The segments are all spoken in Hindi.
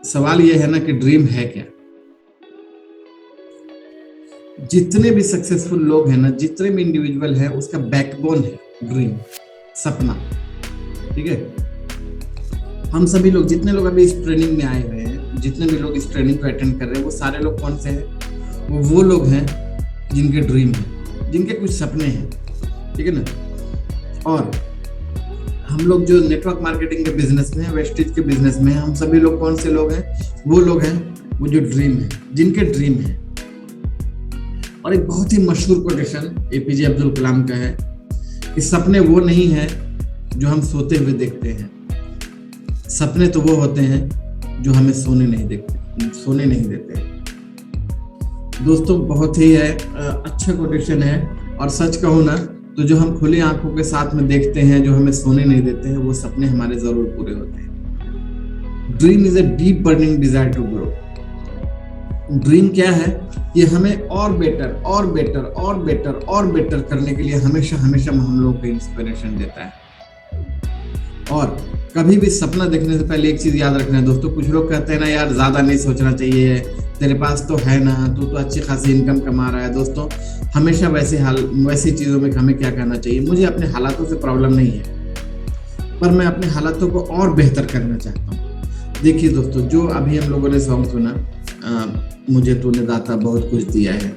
सवाल ये है ना कि ड्रीम है क्या। जितने भी सक्सेसफुल लोग हैं ना, जितने भी इंडिविजुअल है, उसका बैकबोन है ड्रीम, सपना। ठीक है, हम सभी लोग, जितने लोग अभी इस ट्रेनिंग में आए हुए हैं, जितने भी लोग इस ट्रेनिंग को अटेंड कर रहे हैं, वो सारे लोग कौन से हैं? वो लोग हैं जिनके ड्रीम है, जिनके कुछ सपने हैं। ठीक है ना। और हम लोग जो नेटवर्क मार्केटिंग के बिजनेस में है, वेस्टेज के बिजनेस में है, हम सभी लोग कौन से लोग हैं? वो लोग हैं वो जो ड्रीम है, जिनके ड्रीम है। और एक बहुत ही मशहूर कोटेशन एपीजे अब्दुल कलाम का है कि सपने वो नहीं है जो हम सोते हुए देखते हैं, सपने तो वो होते हैं जो हमें सोने नहीं देते। दोस्तों, बहुत ही अच्छा कोटेशन है। और सच कहूँ ना तो जो हम खुली आंखों के साथ में देखते हैं, जो हमें सोने नहीं देते हैं, वो सपने हमारे जरूर पूरे होते हैं। Dream is a deep burning desire to grow. Dream क्या है? ये हमें और बेटर करने के लिए हमेशा हम लोगों को इंस्पिरेशन देता है। और कभी भी सपना देखने से पहले एक चीज याद रखना है दोस्तों। कुछ लोग कहते हैं ना, यार ज्यादा नहीं सोचना चाहिए, तेरे पास तो है ना, तू तो अच्छी खासी इनकम कमा रहा है। दोस्तों, हमेशा वैसी चीजों में हमें क्या करना चाहिए? मुझे अपने हालातों से प्रॉब्लम नहीं है, पर मैं अपने हालातों को और बेहतर करना चाहता हूँ। देखिए दोस्तों, जो अभी हम लोगों ने सॉन्ग सुना, मुझे तूने दाता बहुत कुछ दिया है,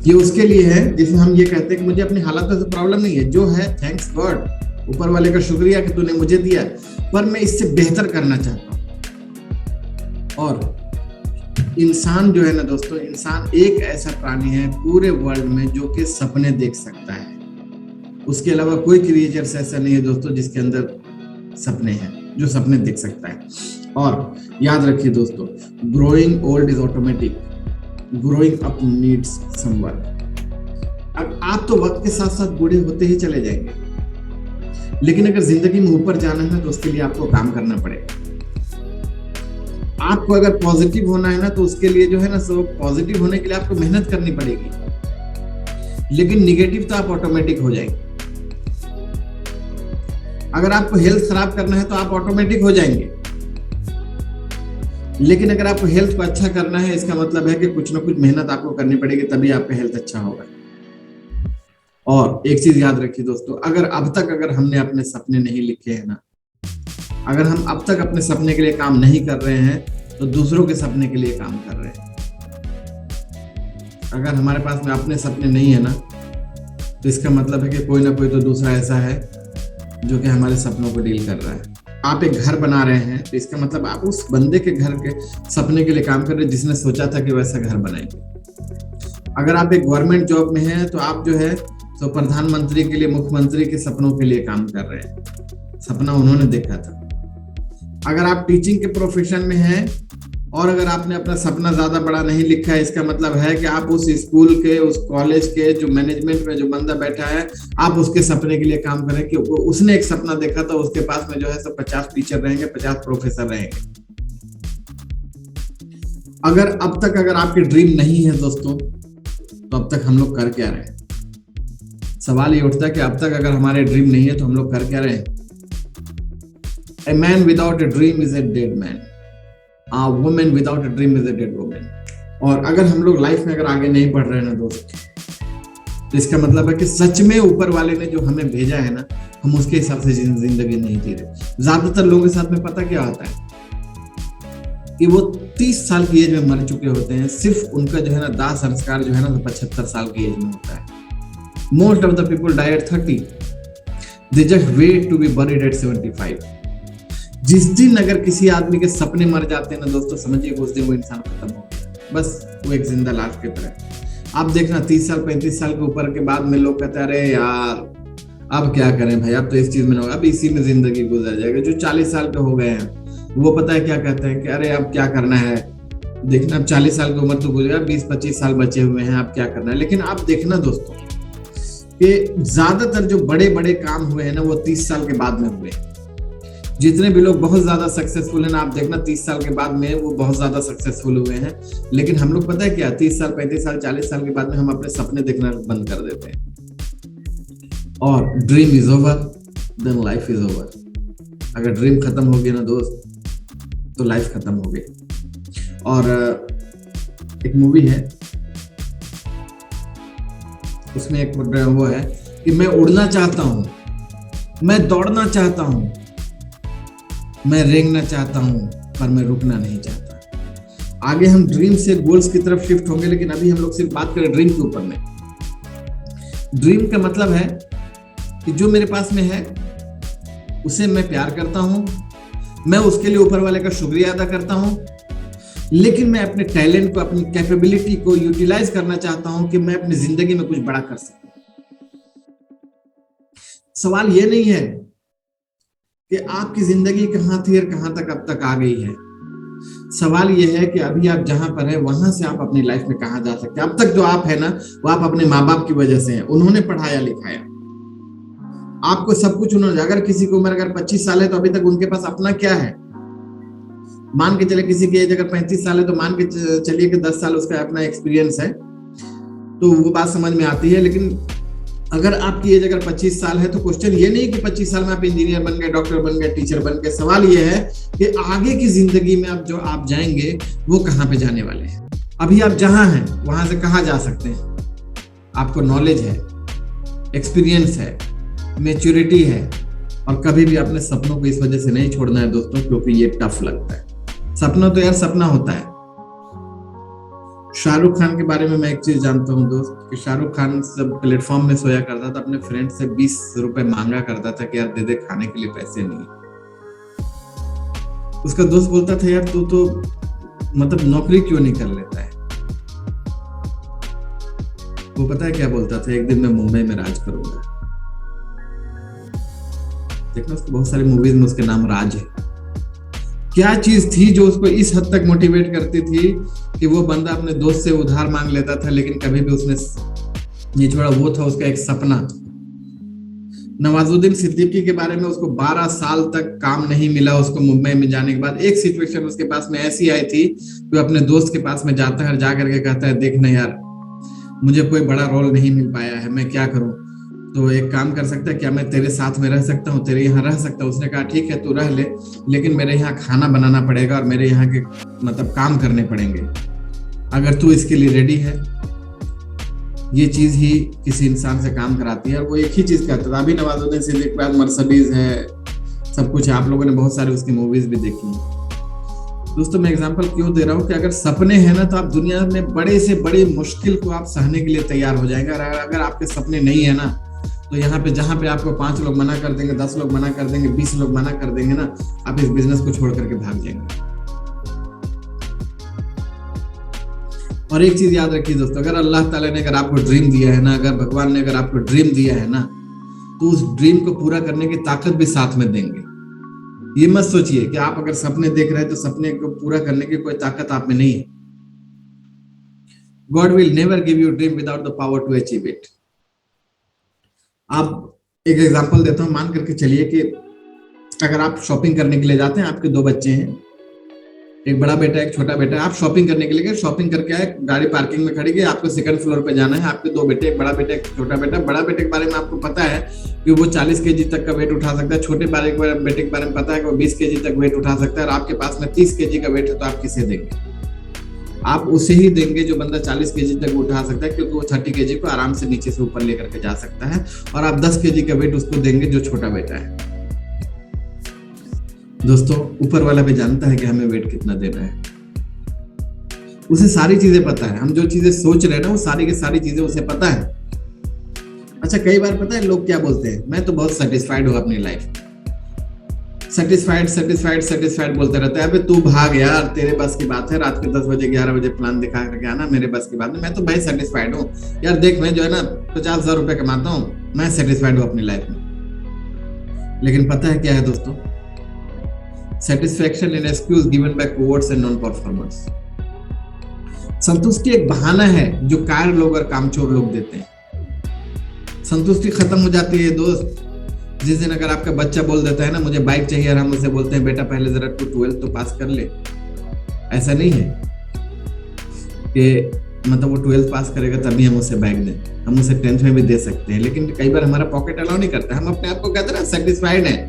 ये उसके लिए है जिसमें हम ये कहते हैं कि मुझे अपनी हालातों से प्रॉब्लम नहीं है, जो है थैंक्स गॉड, ऊपर वाले का शुक्रिया कि तूने मुझे दिया, पर मैं इससे बेहतर करना चाहता हूँ। और इंसान जो है ना दोस्तों, इंसान एक ऐसा प्राणी है पूरे वर्ल्ड में जो कि सपने देख सकता है। उसके अलावा कोई क्रिएचर ऐसा नहीं है दोस्तों जिसके अंदर सपने हैं, जो सपने देख सकता है। और याद रखिए दोस्तों, growing old is automatic, growing up needs someone. अब आप तो वक्त के साथ साथ बूढ़े होते ही चले जाएंगे, लेकिन अगर जिंदगी में ऊपर जाना है तो उसके लिए आपको काम करना पड़ेगा। आपको अगर पॉजिटिव होना है ना, तो उसके लिए जो है ना, सो पॉजिटिव होने के लिए आपको मेहनत करनी पड़ेगी। लेकिन निगेटिव तो आप ऑटोमेटिक हो जाएंगे। अगर आपको हेल्थ खराब करना है तो आप ऑटोमेटिक हो जाएंगे। लेकिन अगर आपको हेल्थ को अच्छा करना है, इसका मतलब है कि कुछ ना कुछ मेहनत आपको करनी पड़ेगी, तभी आपका हेल्थ अच्छा होगा। और एक चीज याद रखिए दोस्तों, अगर हमने अपने सपने नहीं लिखे हैं ना, अगर हम अब तक अपने सपने के लिए काम नहीं कर रहे हैं, तो दूसरों के सपने के लिए काम कर रहे हैं। अगर हमारे पास में अपने सपने नहीं है ना, तो इसका मतलब है कि कोई ना कोई तो दूसरा ऐसा है जो कि हमारे सपनों को डील कर रहा है। आप एक घर बना रहे हैं, तो इसका मतलब आप उस बंदे के घर के सपने के लिए काम कर रहे हैं जिसने सोचा था कि वैसा घर बनाएंगे। अगर आप एक गवर्नमेंट जॉब में हैं, तो आप जो है तो प्रधानमंत्री के लिए, मुख्यमंत्री के सपनों के लिए काम कर रहे हैं, सपना उन्होंने देखा था। अगर आप टीचिंग के प्रोफेशन में हैं और अगर आपने अपना सपना ज्यादा बड़ा नहीं लिखा है, इसका मतलब है कि आप उस स्कूल के, उस कॉलेज के जो मैनेजमेंट में जो बंदा बैठा है, आप उसके सपने के लिए काम करें कि उसने एक सपना देखा था, उसके पास में जो है सब 50 टीचर रहेंगे, 50 प्रोफेसर रहेंगे। अगर आपकी ड्रीम नहीं है दोस्तों, तो अब तक हम लोग कर क्या रहे हैं? सवाल ये उठता है कि अब तक अगर हमारे ड्रीम नहीं है तो हम लोग कर क्या रहे हैं? A man without a dream is a dead man. A woman without a dream is a dead woman. और अगर हम लोग लाइफ में अगर आगे नहीं बढ़ रहे हैं ना दोस्त, तो इसका मतलब है कि सच में ऊपर वाले ने जो हमें भेजा है ना, हम उसके हिसाब से जिंदगी नहीं जी रहे। ज्यादातर लोगों के साथ में पता क्या होता है कि वो 30 साल की एज में मर चुके होते हैं। सिर्फ उनका जो है ना दाह संस्कार जो है ना 75 साल की एज में होता है। Most of the people die at 30. They just wait to be buried at 75. जिस दिन अगर किसी आदमी के सपने मर जाते हैं ना दोस्तों, समझिए उस दिन वो इंसान खत्म हो गया, बस वो एक जिंदा लाश की तरह। आप देखना 30 साल 35 साल के ऊपर के बाद में लोग कहते हैं, अरे यार अब क्या करें भाई, अब तो इस चीज में ना होगा, अब इसी में जिंदगी गुजर जाएगा। जो 40 साल के हो गए हैं, वो पता है क्या कहते हैं कि अरे अब क्या करना है, देखना अब 40 साल की उम्र तो गुजरा, 20-25 साल बचे हुए हैं, अब क्या करना है। लेकिन आप देखना दोस्तों कि ज्यादातर जो बड़े बड़े काम हुए हैं ना, वो 30 साल के बाद में हुए। जितने भी लोग बहुत ज्यादा सक्सेसफुल हैं ना, आप देखना 30 साल के बाद में वो बहुत ज्यादा सक्सेसफुल हुए हैं। लेकिन हम लोग पता है क्या, 30 साल 35 साल 40 साल के बाद में हम अपने सपने देखना बंद कर देते हैं। और dream is over, then life is over. अगर ड्रीम खत्म हो गया ना दोस्त, तो लाइफ खत्म हो गई। और एक मूवी है, उसमें एक वो है कि मैं उड़ना चाहता हूं, मैं दौड़ना चाहता हूं, मैं रेंगना चाहता हूं, पर मैं रुकना नहीं चाहता। आगे हम ड्रीम से गोल्स की तरफ शिफ्ट होंगे, लेकिन अभी हम लोग सिर्फ बात करें ड्रीम के ऊपर में। ड्रीम का मतलब है कि जो मेरे पास में है उसे मैं प्यार करता हूं, मैं उसके लिए ऊपर वाले का शुक्रिया अदा करता हूं, लेकिन मैं अपने टैलेंट को, अपनी कैपेबिलिटी को यूटिलाइज करना चाहता हूं कि मैं अपनी जिंदगी में कुछ बड़ा कर सकूं। सवाल ये नहीं है कि आपकी जिंदगी कहां थी और कहां तक अब तक आ गई है। सवाल यह है कि अभी आप जहां पर हैं वहां से आप अपनी लाइफ में कहां जा सकते हैं। अब तक जो आप है ना, वो आप अपने माँ बाप की वजह से हैं। उन्होंने पढ़ाया लिखाया आपको, सब कुछ उन्होंने। अगर किसी की उम्र अगर 25 साल है तो अभी तक उनके पास अपना क्या है? मान के चले किसी की एज अगर 35 साल है तो मान के चलिए कि 10 साल उसका अपना एक्सपीरियंस है, तो वो बात समझ में आती है। लेकिन अगर आपकी एज अगर 25 साल है तो क्वेश्चन ये नहीं कि 25 साल में आप इंजीनियर बन गए, डॉक्टर बन गए, टीचर बन गए। सवाल ये है कि आगे की जिंदगी में आप जो आप जाएंगे वो कहाँ पे जाने वाले हैं। अभी आप जहां हैं वहां से कहाँ जा सकते हैं? आपको नॉलेज है, एक्सपीरियंस है, मैच्योरिटी है, और कभी भी अपने सपनों को इस वजह से नहीं छोड़ना है दोस्तों, क्योंकि ये टफ लगता है। सपना तो यार सपना होता है। शाहरुख खान के बारे में मैं एक चीज जानता हूँ दोस्त, कि शाहरुख खान सब प्लेटफॉर्म में सोया करता था, अपने फ्रेंड से 20 रुपए मांगा करता था कि यार दे दे, खाने के लिए पैसे नहीं। उसका दोस्त बोलता था यार तू तो मतलब नौकरी क्यों नहीं कर लेता है? वो पता है क्या बोलता था? एक दिन मैं मुंबई में राज करूंगा। देखना, उसको बहुत सारी मूवीज में उसके नाम राज है। क्या चीज थी जो उसको इस हद तक मोटिवेट करती थी कि वो बंदा अपने दोस्त से उधार मांग लेता था, लेकिन कभी भी उसने नहीं छोड़ा। वो था उसका एक सपना। नवाजुद्दीन सिद्दीकी के बारे में उसको 12 साल तक काम नहीं मिला उसको मुंबई में जाने के बाद। एक सिचुएशन उसके पास में ऐसी आई थी कि वो अपने दोस्त के पास में जाता है, जा करके कहता है देख ना यार, मुझे कोई बड़ा रोल नहीं मिल पाया है, मैं क्या करूं? तो एक काम कर सकता है क्या, मैं तेरे साथ में रह सकता हूँ, तेरे यहाँ रह सकता हूँ? उसने कहा ठीक है तू रह ले, लेकिन मेरे यहाँ खाना बनाना पड़ेगा और मेरे यहाँ के मतलब काम करने पड़ेंगे, अगर तू इसके लिए रेडी है। ये चीज ही किसी इंसान से काम कराती है। और वो एक ही चीज कहता था। अभी नवाजुद्दीन सिद्दीकी के बाद मर्सिडीज है, सब कुछ है। आप लोगों ने बहुत सारी उसकी मूवीज भी देखी हैं। दोस्तों मैं एग्जांपल क्यों दे रहा हूँ कि अगर सपने हैं ना, तो आप दुनिया में बड़े से बड़ी मुश्किल को आप सहने के लिए तैयार हो जाएंगे। और अगर आपके सपने नहीं है ना, तो यहाँ पे जहां पे आपको 5 लोग मना कर देंगे, 10 लोग मना कर देंगे, 20 लोग मना कर देंगे ना, आप इस बिजनेस को छोड़ करके भाग जाएंगे। और एक चीज याद रखिए दोस्तों, अगर अल्लाह ताला ने अगर आपको ड्रीम दिया है ना, अगर भगवान ने अगर आपको ड्रीम दिया है ना, तो उस ड्रीम को पूरा करने की ताकत भी साथ में देंगे। ये मत सोचिए कि आप अगर सपने देख रहे हैं तो सपने को पूरा करने की कोई ताकत आप में नहीं है। God will never give you dream without the power to achieve it। आप एक एग्जांपल देता हूं, मान करके चलिए कि अगर आप शॉपिंग करने के लिए जाते हैं, आपके 2 बच्चे हैं, एक बड़ा बेटा एक छोटा बेटा है। आप शॉपिंग करने के लिए गए, शॉपिंग करके आए, गाड़ी पार्किंग में खड़ी गई, आपको 2nd फ्लोर पे जाना है। आपके 2 बेटे, एक बड़ा बेटा एक छोटा बेटा। बड़ा बेटे के बारे में आपको पता है कि वो 40 केजी तक का वेट उठा सकता है। छोटे बेटे के बारे में पता है कि वो 20 केजी तक वेट उठा सकता है। और आपके पास में 30 केजी का वेट है, तो आप किसे देंगे? आप उसे ही देंगे जो बंदा 40 केजी तक उठा सकता है, क्योंकि वो 30 केजी को आराम से नीचे से ऊपर लेकर के जा सकता है। और आप 10 केजी का वेट उसको देंगे जो छोटा बेटा है। दोस्तों ऊपर वाला भी जानता है कि हमें वेट कितना देना है, उसे सारी चीजें पता है। हम जो चीजें सोच रहे हैं ना, वो सारी की सारी चीजें उसे पता है। अच्छा, कई बार पता है लोग क्या बोलते हैं, मैं तो बहुत सेटिस्फाइड हूँ अपनी लाइफ। सेटिस्फाइड बोलते रहता है। अबे तू भाग यार, तेरे बस की बात है। रात के 10 बजे 11 बजे प्लान दिखा करके आना, मेरे बस की बात नहीं। मैं तो भाई सेटिस्फाइड हूँ यार। देख मैं जो है ना 50,000 रुपए कमाता हूँ, मैं सेटिस्फाइड हूँ अपनी लाइफ में। लेकिन पता है क्या है दोस्तों, satisfaction in excuse given by cowards and non performers. संतुष्टि एक बहाना है जो कायर लोग और कामचोर लोग देते हैं। संतुष्टि खत्म हो जाती है दोस्त जिस दिन अगर आपका बच्चा बोल देता है ना मुझे बाइक चाहिए, और हम उसे बोलते हैं बेटा पहले जरा तू 12th तो पास कर ले। ऐसा नहीं है कि मतलब वो 12th पास करेगा तभी हम उसे बाइक दें। हम उसे 10th में भी दे सकते हैं, लेकिन कई बार हमारा पॉकेट अलाउ नहीं करता। हम अपने आप को कहते हैं ना सेटिस्फाइड है।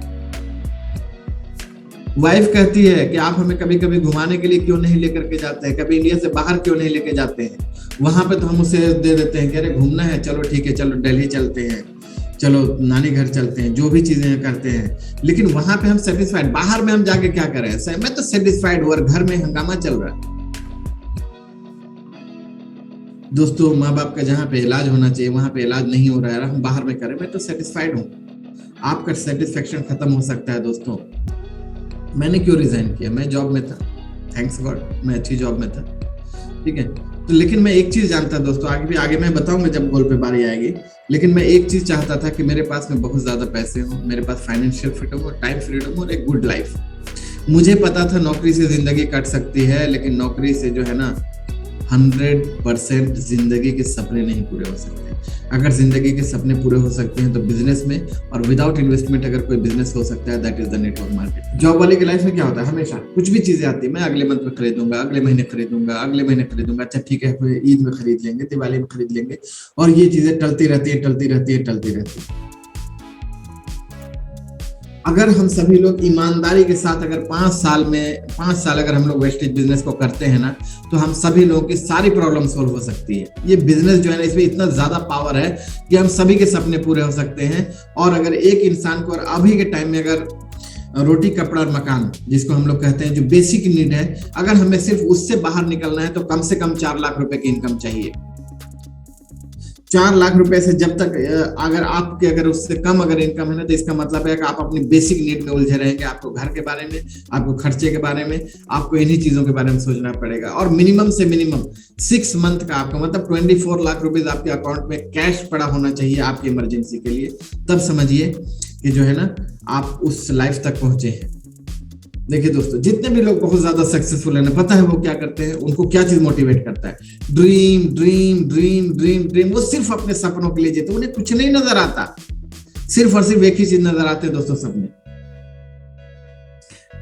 वाइफ कहती है कि आप हमें कभी कभी घुमाने के लिए क्यों नहीं लेकर के जाते हैं, कभी इंडिया से बाहर क्यों नहीं लेके जाते हैं। वहां पे तो हम उसे दे देते हैं कि अरे घूमना है, चलो ठीक है, चलो दिल्ली चलते हैं, चलो नानी घर चलते हैं, जो भी चीजें करते हैं। लेकिन वहां पे हम सेटिस्फाइड, बाहर में हम जाके क्या करें। मैं तो सेटिस्फाइड हूँ और घर में हंगामा चल रहा है। दोस्तों, माँ बाप का जहाँ पे इलाज होना चाहिए वहां पे इलाज नहीं हो रहा है, हम बाहर में करें। मैं तो सेटिस्फाइड हूँ। आपका सेटिस्फेक्शन खत्म हो सकता है दोस्तों। मैंने क्यों रिजाइन किया, मैं जॉब में था, थैंक्स गॉड मैं अच्छी जॉब में था, ठीक है। तो लेकिन मैं एक चीज जानता दोस्तों, आगे मैं बताऊंगा जब गोल पे बारी आएगी। लेकिन मैं एक चीज चाहता था कि मेरे पास में बहुत ज्यादा पैसे हो, मेरे पास फाइनेंशियल फ्रीडम हो, टाइम फ्रीडम और एक गुड लाइफ। मुझे पता था नौकरी से जिंदगी कट सकती है, लेकिन नौकरी से जो है ना 100% जिंदगी के सपने नहीं पूरे हो सकते। अगर जिंदगी के सपने पूरे हो सकते हैं तो बिजनेस में, और विदाउट इन्वेस्टमेंट अगर कोई बिजनेस हो सकता है, that is the network market. Job वाले की लाइफ में क्या होता है, हमेशा कुछ भी चीजें आती है, मैं अगले मंथ में खरीदूंगा, अगले महीने खरीदूंगा, अगले महीने खरीदूंगा, अच्छा ठीक है ईद में खरीद लेंगे, दिवाली में खरीद लेंगे, और ये चीजें टलती रहती है, टलती रहती है, टलती रहती है। अगर हम सभी लोग ईमानदारी के साथ अगर 5 साल अगर हम लोग वेस्टेज बिजनेस को करते हैं ना, तो हम सभी लोगों की सारी प्रॉब्लम सोल्व हो सकती है। ये बिजनेस जो है ना, इसमें इतना ज्यादा पावर है कि हम सभी के सपने पूरे हो सकते हैं। और अगर एक इंसान को, और अभी के टाइम में अगर रोटी कपड़ा और मकान जिसको हम लोग कहते हैं, जो बेसिक नीड है, अगर हमें सिर्फ उससे बाहर निकलना है तो कम से कम 4 लाख रुपए की इनकम चाहिए। 4 लाख रुपए से जब तक अगर आपके अगर उससे कम अगर इनकम है ना, तो इसका मतलब है कि आप अपनी बेसिक नीड में उलझे रहेंगे। आपको घर के बारे में, आपको खर्चे के बारे में, आपको इन्हीं चीजों के बारे में सोचना पड़ेगा। और मिनिमम से मिनिमम 6 मंथ का आपको मतलब 24 लाख रुपए आपके अकाउंट में कैश पड़ा होना चाहिए आपकी इमरजेंसी के लिए। तब समझिए कि जो है ना आप उस लाइफ तक पहुंचे हैं। देखिए दोस्तों, जितने भी लोग बहुत ज्यादा सक्सेसफुल है ना, पता है वो क्या करते हैं, उनको क्या चीज मोटिवेट करता है, dream dream dream dream dream. वो सिर्फ अपने सपनों के लिए जीते, उन्हें कुछ नहीं नजर आता, सिर्फ और सिर्फ एक ही चीज नजर आते हैं दोस्तों, सपने।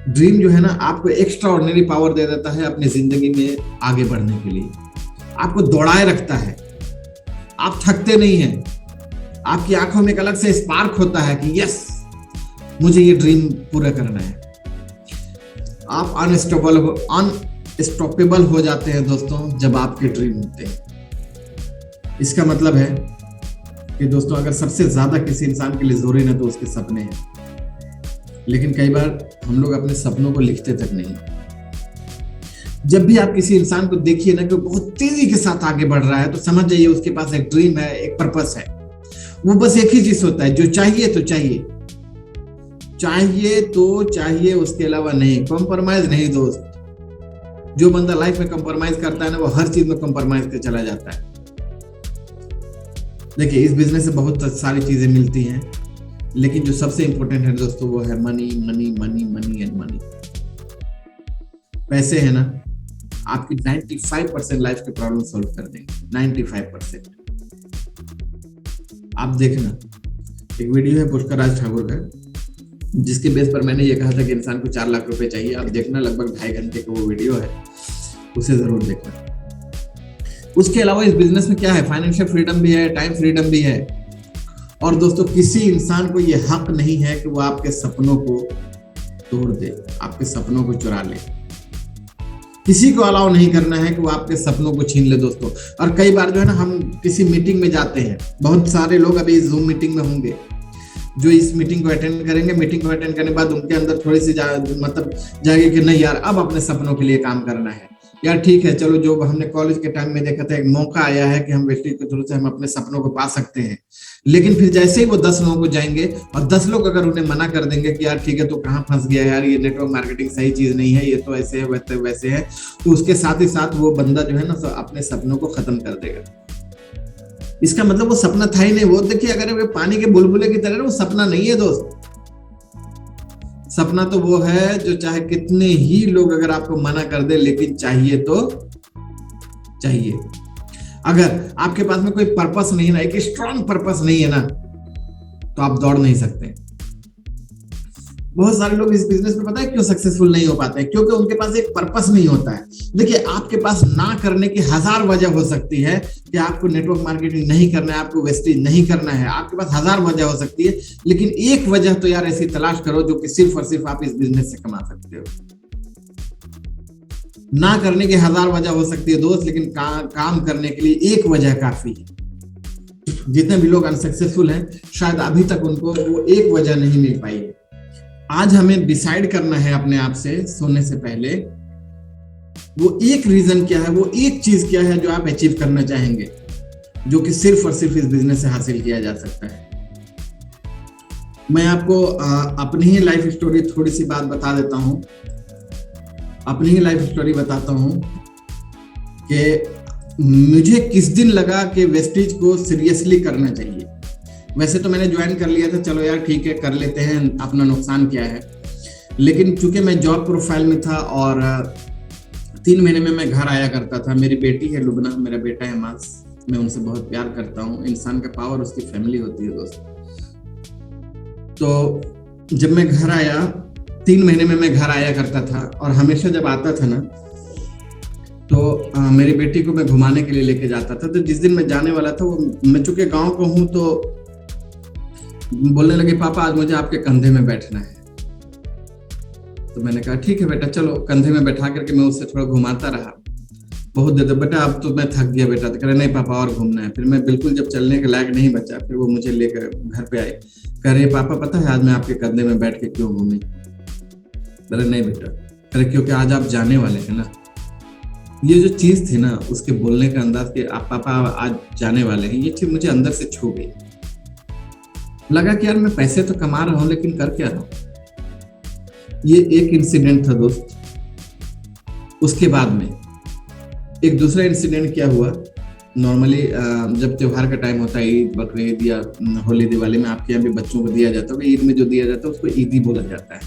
ड्रीम जो है ना आपको एक्स्ट्रा ऑर्डिनरी पावर दे देता है अपनी जिंदगी में आगे बढ़ने के लिए, आपको दौड़ाए रखता है, आप थकते नहीं हैं, आपकी आंखों में एक अलग से स्पार्क होता है कि यस मुझे ये ड्रीम पूरा करना है। आप अनस्टॉपेबल हो जाते हैं दोस्तों जब आपके ड्रीम होते हैं। इसका मतलब है कि दोस्तों अगर सबसे ज्यादा किसी इंसान के लिए जरूरी ना तो उसके सपने हैं। लेकिन कई बार हम लोग अपने सपनों को लिखते तक नहीं। जब भी आप किसी इंसान को देखिए ना कि बहुत तेजी के साथ आगे बढ़ रहा है, तो समझ जाइए उसके पास एक ड्रीम है, एक पर्पस है। वो बस एक ही चीज होता है, जो चाहिए तो चाहिए, चाहिए तो चाहिए, उसके अलावा नहीं। कॉम्प्रोमाइज नहीं दोस्त। जो बंदा लाइफ में कॉम्प्रोमाइज करता है ना, वो हर चीज में कॉम्प्रोमाइज कर चला जाता है। देखिए, इस बिजनेस से बहुत सारी चीजें मिलती हैं, लेकिन जो सबसे इंपॉर्टेंट है दोस्तों वो है money money money money and money. पैसे है ना आपकी 95% लाइफ की प्रॉब्लम सॉल्व कर देंगे। 95%। आप देखना, एक वीडियो है पुष्कर राज ठाकुर का, जिसके बेस पर मैंने ये कहा था कि इंसान को 4 लाख रुपए चाहिए। आप देखना, लगभग 2.5 घंटे का वो वीडियो है, उसे जरूर देखना। उसके अलावा इस बिजनेस में क्या है, फाइनेंशियल फ्रीडम भी है, टाइम फ्रीडम भी है। और दोस्तों किसी इंसान को ये हक नहीं है कि वो आपके सपनों को तोड़ दे, आपके सपनों को चुरा ले। किसी को अलाउ नहीं करना है कि वो आपके सपनों को छीन ले दोस्तों। और कई बार जो है ना हम किसी मीटिंग में जाते हैं, बहुत सारे लोग अभी जूम मीटिंग में होंगे जो इस मीटिंग को अटेंड करेंगे। मीटिंग को अटेंड करने के बाद उनके अंदर थोड़ी सी मतलब जाएगी कि नहीं यार, अब अपने सपनों के लिए काम करना है यार। ठीक है, चलो जो हमने कॉलेज के टाइम में देखा था, एक मौका आया है कि हम वेस्टेज के थ्रू से हम अपने सपनों को पा सकते हैं। लेकिन फिर जैसे ही वो 10 लोगों को जाएंगे और 10 लोग अगर उन्हें मना कर देंगे कि यार ठीक है तो कहाँ फंस गया यार, ये नेटवर्क मार्केटिंग सही चीज नहीं है, ये तो ऐसे है वैसे है, तो उसके साथ ही साथ वो बंदा जो है ना अपने सपनों को खत्म कर देगा। इसका मतलब वो सपना था ही नहीं। वो देखिए, अगर वो पानी के बुलबुले की तरह, वो सपना नहीं है दोस्त। सपना तो वो है जो चाहे कितने ही लोग अगर आपको मना कर दे, लेकिन चाहिए तो चाहिए। अगर आपके पास में कोई पर्पस नहीं है ना, एक स्ट्रॉन्ग पर्पस नहीं है ना, तो आप दौड़ नहीं सकते। बहुत सारे लोग इस बिजनेस में पता है क्यों सक्सेसफुल नहीं हो पाते हैं? क्योंकि उनके पास एक पर्पस नहीं होता है। देखिए, आपके पास ना करने की हजार वजह हो सकती है कि आपको नेटवर्क मार्केटिंग नहीं करना है, आपको वेस्टेज नहीं करना है, आपके पास हजार वजह हो सकती है, लेकिन एक वजह तो यार ऐसी तलाश करो जो कि सिर्फ और सिर्फ आप इस बिजनेस से कमा सकते हो। ना करने की हजार वजह हो सकती है दोस्त, लेकिन काम करने के लिए एक वजह काफी है। जितने भी लोग अनसक्सेसफुल हैं, शायद अभी तक उनको वो एक वजह नहीं मिल पाई है। आज हमें डिसाइड करना है अपने आप से सोने से पहले, वो एक रीजन क्या है, वो एक चीज क्या है जो आप अचीव करना चाहेंगे, जो कि सिर्फ और सिर्फ इस बिजनेस से हासिल किया जा सकता है। मैं आपको अपनी ही लाइफ स्टोरी थोड़ी सी बात बता देता हूं। अपनी ही लाइफ स्टोरी बताता हूं कि मुझे किस दिन लगा कि वेस्टेज को सीरियसली करना चाहिए। वैसे तो मैंने ज्वाइन कर लिया था, चलो यार ठीक है कर लेते हैं, अपना नुकसान क्या है। लेकिन चूंकि मैं जॉब प्रोफाइल में था और 3 महीने में मैं घर आया करता था। मेरी बेटी है लुबना, मेरा बेटा है मास, मैं उनसे बहुत प्यार करता हूँ। इंसान का पावर उसकी फैमिली होती है दोस्त। तो जब मैं घर आया, 3 महीने में मैं घर आया करता था, और हमेशा जब आता था ना तो मेरी बेटी को मैं घुमाने के लिए लेके जाता था। तो जिस दिन मैं जाने वाला था, वो मैं चूंकि गांव को हूँ, तो बोलने लगे पापा आज मुझे आपके कंधे में बैठना है। तो मैंने कहा ठीक है बेटा चलो। कंधे में बैठा करके मैं उससे थोड़ा घुमाता रहा बहुत देर। बेटा अब तो मैं थक गया बेटा। तो कह रहे नहीं पापा और घूमना है। फिर मैं बिल्कुल जब चलने के लायक नहीं बचा, फिर वो मुझे लेकर घर पे आए। कह रहे पापा पता है आज मैं आपके कंधे में बैठ के क्यों घूमी? बोले नहीं बेटा। अरे क्योंकि आज आप जाने वाले हैं ना। ये जो चीज थी ना, उसके बोलने का अंदाज कि आप पापा आज जाने वाले हैं, ये चीज मुझे अंदर से छू गई। लगा कि यार मैं पैसे तो कमा रहा हूं, लेकिन कर क्या रहा हूं। ये एक इंसिडेंट था दोस्त। उसके बाद में एक दूसरा इंसिडेंट क्या हुआ, नॉर्मली जब त्योहार का टाइम होता है, ईद बकरीद या होली दिवाली में, आपके यहाँ भी बच्चों को दिया जाता है। ईद में जो दिया जाता है उसको ईदी बोला जाता है।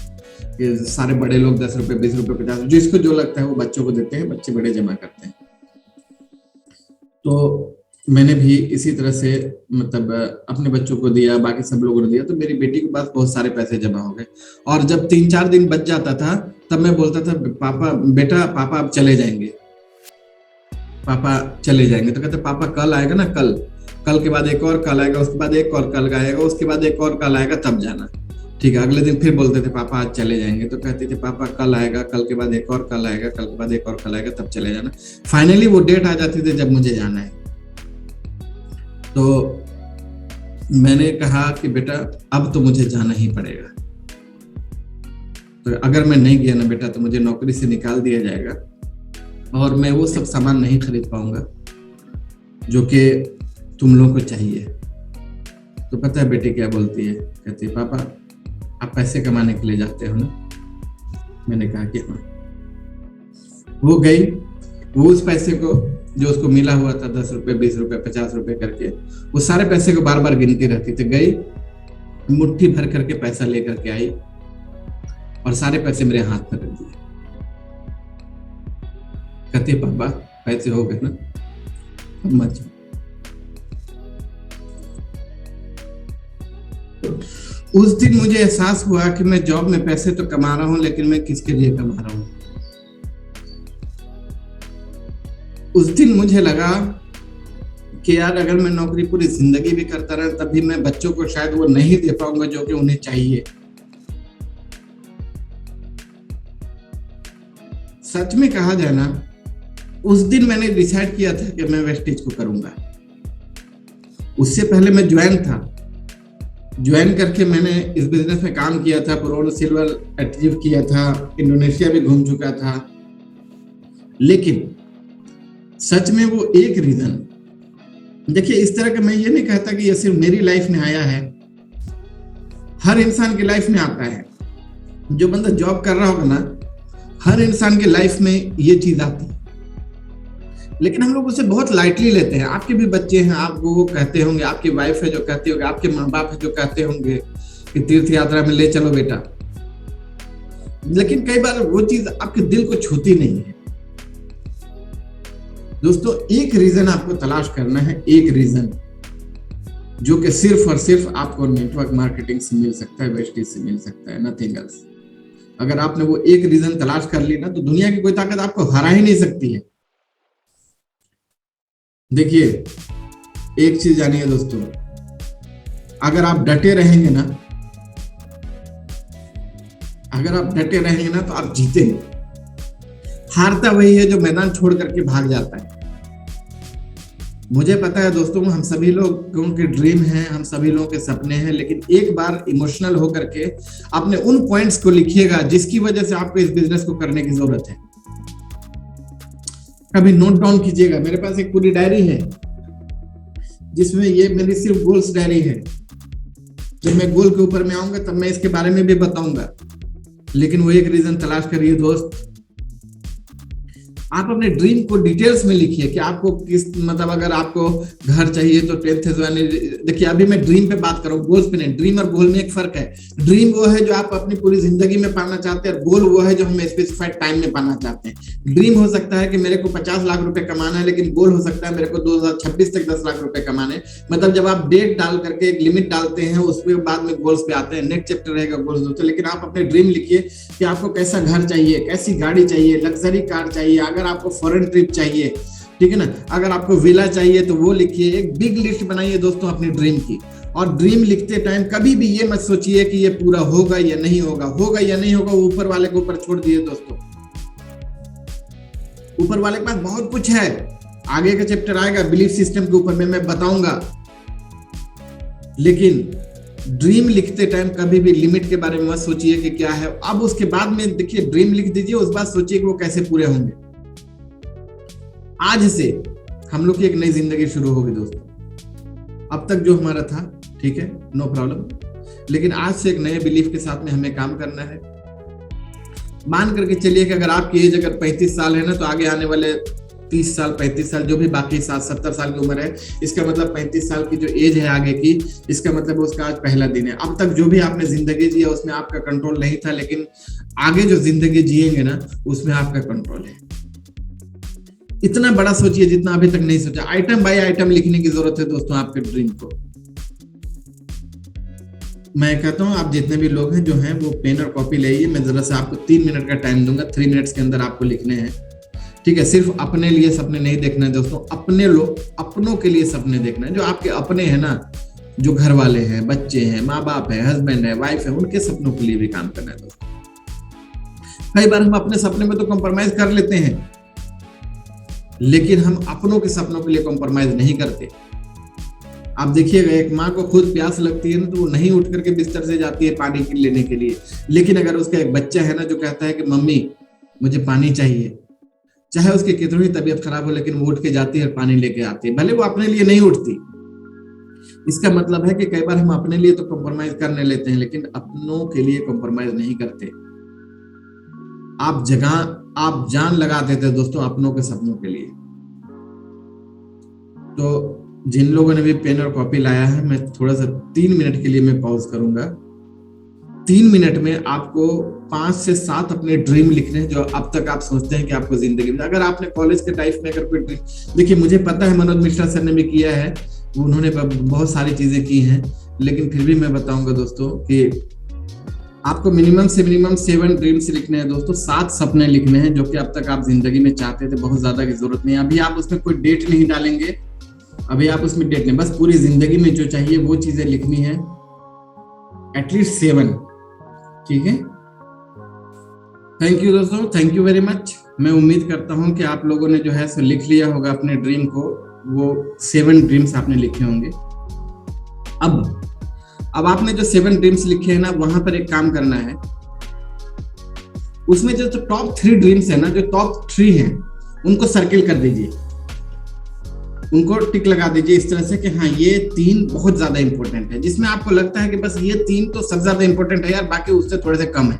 कि सारे बड़े लोग 10 रुपए 20 रुपए 50, जिसको जो लगता है वो बच्चों को देते हैं, बच्चे बड़े जमा करते हैं। तो मैंने भी इसी तरह से मतलब अपने बच्चों को दिया, बाकी सब लोगों ने दिया। तो मेरी बेटी के पास बहुत सारे पैसे जमा हो गए, और जब 3-4 दिन बच जाता था तब मैं बोलता था पापा बेटा पापा अब चले जाएंगे, पापा चले जाएंगे। तो कहते पापा कल आएगा ना, कल के बाद एक और कल आएगा, उसके बाद एक और कल आएगा, उसके बाद एक और कल आएगा, तब जाना। ठीक है। अगले दिन फिर बोलते थे पापा आज चले जाएंगे। तो कहते थे पापा कल आएगा, कल के बाद एक और कल आएगा, कल के बाद एक और कल आएगा, तब चले जाना। फाइनली वो डेट आ जाती थी जब मुझे जाना है। तो मैंने कहा कि बेटा अब तो मुझे जाना ही पड़ेगा। तो अगर मैं नहीं गया ना बेटा तो मुझे नौकरी से निकाल दिया जाएगा, और मैं वो सब सामान नहीं खरीद पाऊंगा जो कि तुम लोगों को चाहिए। तो पता है बेटी क्या बोलती है? कहती है पापा आप पैसे कमाने के लिए जाते हो ना? मैंने कहा कि हाँ। वो गई, वो उस पैसे को जो उसको मिला हुआ था 10 रुपए 20 रुपए 50 रुपए करके, वो सारे पैसे को बार बार गिनती रहती थी। गई, मुट्ठी भर करके पैसा लेकर के आई, और सारे पैसे मेरे हाथ में रख दिए। कहती पापा पैसे हो गए ना, अब मत जाओ। उस दिन मुझे एहसास हुआ कि मैं जॉब में पैसे तो कमा रहा हूं, लेकिन मैं किसके लिए कमा रहा हूं। उस दिन मुझे लगा कि यार अगर मैं नौकरी पूरी जिंदगी भी करता रहा तब भी मैं बच्चों को शायद वो नहीं दे पाऊंगा जो कि उन्हें चाहिए। सच में कहा जाए ना, उस दिन मैंने डिसाइड किया था कि मैं वेस्टेज को करूंगा। उससे पहले मैं ज्वाइन करके मैंने इस बिजनेस में काम किया था, ब्रोंज सिल्वर अचीव किया था, इंडोनेशिया भी घूम चुका था। लेकिन सच में वो एक रीजन, देखिए इस तरह का मैं ये नहीं कहता कि ये सिर्फ मेरी लाइफ में आया है, हर इंसान की लाइफ में आता है। जो बंदा जॉब कर रहा होगा ना, हर इंसान की लाइफ में ये चीज आती है, लेकिन हम लोग उसे बहुत लाइटली लेते हैं। आपके भी बच्चे हैं, आपको वो कहते होंगे, आपकी वाइफ है जो कहती होगी, आपके माँ बाप है जो कहते होंगे कि तीर्थ यात्रा में ले चलो बेटा, लेकिन कई बार वो चीज आपके दिल को छूती नहीं है। दोस्तों एक रीजन आपको तलाश करना है, एक रीजन जो कि सिर्फ और सिर्फ आपको नेटवर्क मार्केटिंग से मिल सकता है, वेस्टेज से मिल सकता है, नथिंग एल्स। अगर आपने वो एक रीजन तलाश कर ली ना, तो दुनिया की कोई ताकत आपको हरा ही नहीं सकती है। देखिए, एक चीज जानिए दोस्तों, अगर आप डटे रहेंगे ना, तो आप जीतेंगे। हारता वही है जो मैदान छोड़ करके भाग जाता है। मुझे पता है दोस्तों, हम सभी लोगों के ड्रीम हैं, हम सभी लोगों के सपने हैं, लेकिन एक बार इमोशनल होकर के अपने उन पॉइंट्स को लिखिएगा जिसकी वजह से आपको इस बिजनेस को करने की जरूरत है। कभी नोट डाउन कीजिएगा। मेरे पास एक पूरी डायरी है जिसमें ये मेरी सिर्फ गोल्स डायरी है। जब मैं गोल के ऊपर में आऊंगा तब मैं इसके बारे में भी बताऊंगा, लेकिन वो एक रीजन तलाश करिए दोस्त। आप अपने ड्रीम को डिटेल्स में लिखिए कि आपको किस, मतलब अगर आपको घर चाहिए तो 10th। देखिए, अभी मैं ड्रीम पे बात कर रहा हूँ, गोल्स पे नहीं। ड्रीम और गोल में एक फर्क है। ड्रीम वो है जो आप अपनी पूरी जिंदगी में पाना चाहते हैं, और गोल वो है जो हम स्पेसिफाइड टाइम में पाना चाहते हैं। ड्रीम हो सकता है कि मेरे को 50 लाख रुपए कमाना है, लेकिन गोल हो सकता है मेरे को 2026 तक 10 लाख रुपए कमाने। मतलब जब आप डेट डाल करके एक लिमिट डालते हैं, उसके बाद में गोल्स पे आते हैं। नेक्स्ट चैप्टर रहेगा गोल्स दोस्तों। लेकिन आप अपने ड्रीम लिखिए कि आपको कैसा घर चाहिए, कैसी गाड़ी चाहिए, लग्जरी कार चाहिए, अगर आपको फॉरेन ट्रिप चाहिए, ठीक है ना, अगर आपको विला चाहिए तो वो लिखिए। एक बिग लिस्ट बनाइए दोस्तों अपनी ड्रीम की। और ड्रीम लिखते टाइम कभी भी ये मत सोचिए कि ये पूरा होगा या नहीं होगा, होगा या नहीं होगा, वो ऊपर वाले के ऊपर छोड़ दिए दोस्तों। ऊपर वाले के पास बहुत कुछ है। आगे का चैप्टर आएगा बिलीफ सिस्टम के ऊपर में, मैं बताऊंगा। लेकिन ड्रीम लिखते टाइम कभी भी लिमिट के बारे में मत सोचिए कि क्या है। अब उसके बाद में देखिए, ड्रीम लिख दीजिए, उस बाद सोचिए कि वो कैसे पूरे होंगे। आज से हम लोग की एक नई जिंदगी शुरू होगी दोस्तों। अब तक जो हमारा था, ठीक है, नो प्रॉब्लम, लेकिन आज से एक नए बिलीफ के साथ में हमें काम करना है। मान करके चलिए कि अगर आपकी एज अगर 35 साल है ना, तो आगे आने वाले 30 साल 35 साल जो भी बाकी 70 साल की उम्र है, इसका मतलब 35 साल की जो एज है आगे की, इसका मतलब उसका आज पहला दिन है। अब तक जो भी आपने जिंदगी जिया उसमें आपका कंट्रोल नहीं था, लेकिन आगे जो जिंदगी जिएंगे ना, उसमें आपका कंट्रोल है। इतना बड़ा सोचिए जितना अभी तक नहीं सोचा। आइटम बाय आइटम लिखने की जरूरत है दोस्तों आपके ड्रीम को। मैं कहता हूं आप जितने भी लोग हैं जो हैं वो पेन और कॉपी लाइए। मैं जरा सा आपको 3 मिनट का टाइम दूंगा। 3 मिनट्स के अंदर आपको लिखने हैं, ठीक है। सिर्फ अपने लिए सपने नहीं देखना है दोस्तों, अपनों के लिए सपने देखना है। जो आपके अपने हैं ना, जो घर वाले हैं, बच्चे हैं, माँ बाप है, हस्बैंड है, वाइफ है, उनके सपनों के लिए भी काम करना है दोस्तों। कई बार हम अपने सपने में तो कॉम्प्रोमाइज कर लेते हैं, लेकिन हम अपनों के सपनों के लिए कॉम्प्रोमाइज नहीं करते। आप देखिएगा, एक माँ को खुद प्यास लगती है ना, तो वो नहीं उठ करके बिस्तर से जाती है पानी लेने के लिए। लेकिन अगर उसका एक बच्चा है ना जो कहता है कि मम्मी मुझे पानी चाहिए, चाहे उसकी कितनी तबीयत खराब हो, लेकिन वो उठ के जाती है और पानी लेके आती है, भले वो अपने लिए नहीं उठती। इसका मतलब है कि कई बार हम अपने लिए तो कॉम्प्रोमाइज करने लेते हैं, लेकिन अपनों के लिए कॉम्प्रोमाइज नहीं करते। आप जान लगा देते दोस्तों अपनों के सपनों के लिए। तो जिन लोगों ने भी पेन और कॉपी लाया है, मैं थोड़ा सा 3 मिनट के लिए मैं पॉज करूंगा। 3 मिनट में आपको 5 से 7 अपने ड्रीम लिखने हैं जो अब तक आप सोचते हैं कि आपको जिंदगी में, अगर आपने कॉलेज के टाइप में अगर कोई ड्रीम, देखिए मुझे पता है मनोज मिश्रा सर ने भी किया है, उन्होंने बहुत सारी चीजें की हैं, लेकिन फिर भी मैं बताऊंगा दोस्तों कि आपको मिनिमम से मिनिमम 7 ड्रीम्स लिखने हैं दोस्तों। 7 सपने लिखने हैं जो कि अब तक आप जिंदगी में चाहते थे। बहुत ज्यादा की जरूरत नहीं है। अभी आप उसमें कोई डेट नहीं डालेंगे, अभी आप उसमें डेट नहीं, बस पूरी जिंदगी में जो चाहिए वो चीजें लिखनी है, एटलीस्ट 7, ठीक है। थैंक यू दोस्तों, थैंक यू वेरी मच। मैं उम्मीद करता हूं कि आप लोगों ने जो है सो लिख लिया होगा अपने ड्रीम को। वो 7 ड्रीम्स आपने लिखे होंगे। अब आपने जो 7 ड्रीम्स लिखे हैं ना, वहां पर एक काम करना है। उसमें जो टॉप 3 ड्रीम्स है ना, जो टॉप 3 हैं, उनको सर्किल कर दीजिए, उनको टिक लगा दीजिए इस तरह से कि हाँ ये 3 बहुत ज्यादा इंपॉर्टेंट है। जिसमें आपको लगता है कि बस ये 3 तो सबसे ज्यादा इंपॉर्टेंट है यार, बाकी उससे थोड़े से कम है,